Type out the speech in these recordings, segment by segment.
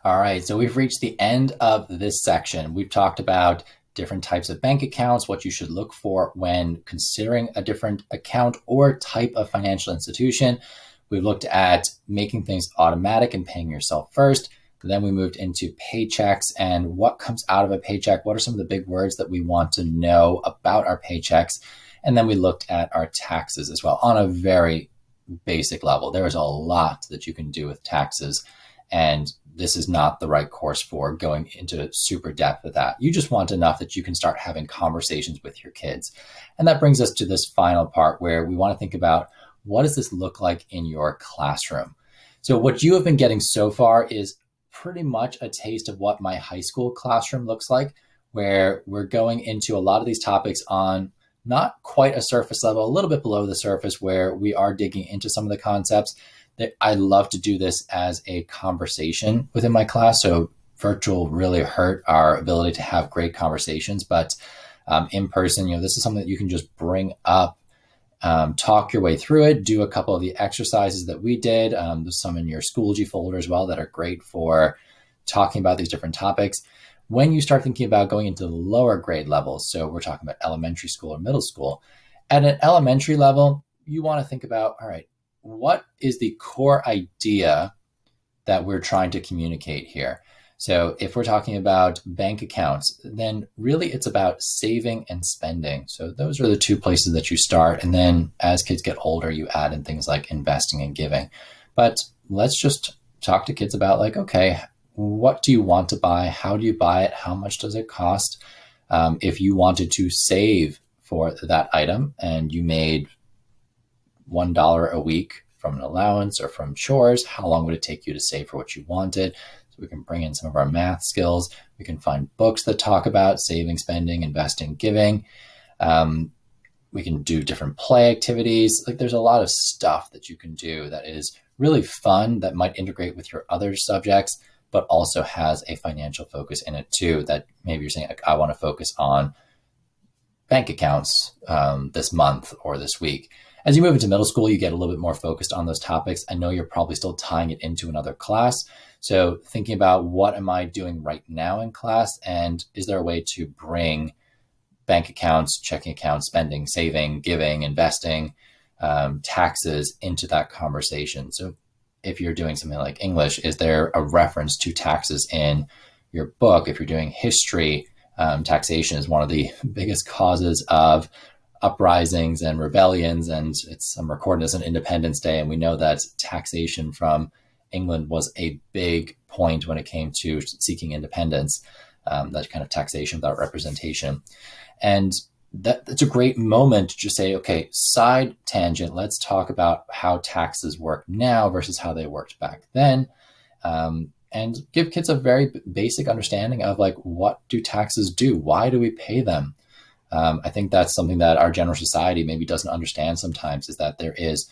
All right, so we've reached the end of this section. We've talked about different types of bank accounts, what you should look for when considering a different account or type of financial institution. We've looked at making things automatic and paying yourself first. Then we moved into paychecks and what comes out of a paycheck. What are some of the big words that we want to know about our paychecks? And then we looked at our taxes as well on a very basic level. There is a lot that you can do with taxes, and this is not the right course for going into super depth with that. You just want enough that you can start having conversations with your kids. And that brings us to this final part where we want to think about, what does this look like in your classroom? So what you have been getting so far is pretty much a taste of what my high school classroom looks like, where we're going into a lot of these topics on not quite a surface level, a little bit below the surface, where we are digging into some of the concepts. That I love to do this as a conversation within my class. So virtual really hurt our ability to have great conversations, but in person, this is something that you can just bring up, talk your way through it, do a couple of the exercises that we did. There's some in your Schoology folder as well that are great for talking about these different topics. When you start thinking about going into the lower grade levels, so we're talking about elementary school or middle school, at an elementary level, you want to think about, all right, what is the core idea that we're trying to communicate here? So if we're talking about bank accounts, then really it's about saving and spending. So those are the two places that you start. And then as kids get older, you add in things like investing and giving. But let's just talk to kids about okay, what do you want to buy? How do you buy it? How much does it cost? If you wanted to save for that item and you made $1 a week from an allowance or from chores, how long would it take you to save for what you wanted? So we can bring in some of our math skills. We can find books that talk about saving, spending, investing, giving. We can do different play activities. There's a lot of stuff that you can do that is really fun, that might integrate with your other subjects, but also has a financial focus in it too, that maybe you're saying, I want to focus on bank accounts this month or this week. As you move into middle school, you get a little bit more focused on those topics. I know you're probably still tying it into another class. So thinking about, what am I doing right now in class? And is there a way to bring bank accounts, checking accounts, spending, saving, giving, investing, taxes into that conversation? So if you're doing something like English, is there a reference to taxes in your book? If you're doing history, taxation is one of the biggest causes of uprisings and rebellions, and I'm recording this on Independence Day, and we know that taxation from England was a big point when it came to seeking independence, that kind of taxation without representation. And that's a great moment to just say, okay, side tangent, let's talk about how taxes work now versus how they worked back then, and give kids a very basic understanding of what do taxes do? Why do we pay them? I think that's something that our general society maybe doesn't understand sometimes, is that there is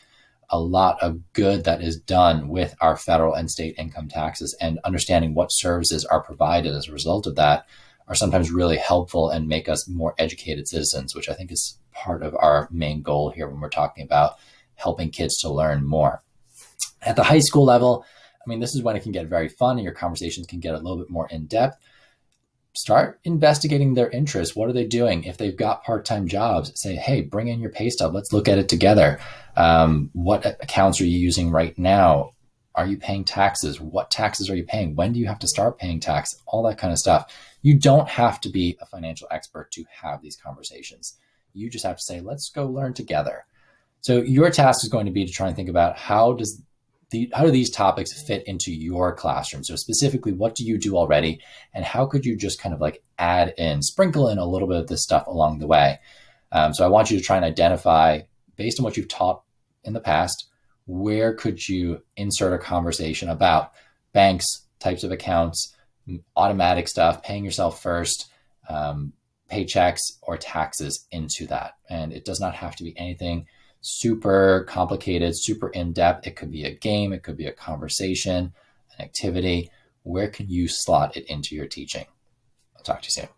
a lot of good that is done with our federal and state income taxes, and understanding what services are provided as a result of that are sometimes really helpful and make us more educated citizens, which I think is part of our main goal here when we're talking about helping kids to learn more. At the high school level, this is when it can get very fun and your conversations can get a little bit more in depth. Start investigating their interests. What are they doing? If they've got part-time jobs, say, hey, bring in your pay stub. Let's look at it together. What accounts are you using right now? Are you paying taxes? What taxes are you paying? When do you have to start paying tax? All that kind of stuff. You don't have to be a financial expert to have these conversations. You just have to say, let's go learn together. So your task is going to be to try and think about, how do these topics fit into your classroom? So specifically, what do you do already? And how could you just kind of add in, sprinkle in a little bit of this stuff along the way? So I want you to try and identify, based on what you've taught in the past, where could you insert a conversation about banks, types of accounts, automatic stuff, paying yourself first, paychecks, or taxes into that. And it does not have to be anything super complicated, super in-depth. It could be a game, it could be a conversation, an activity. Where can you slot it into your teaching? I'll talk to you soon.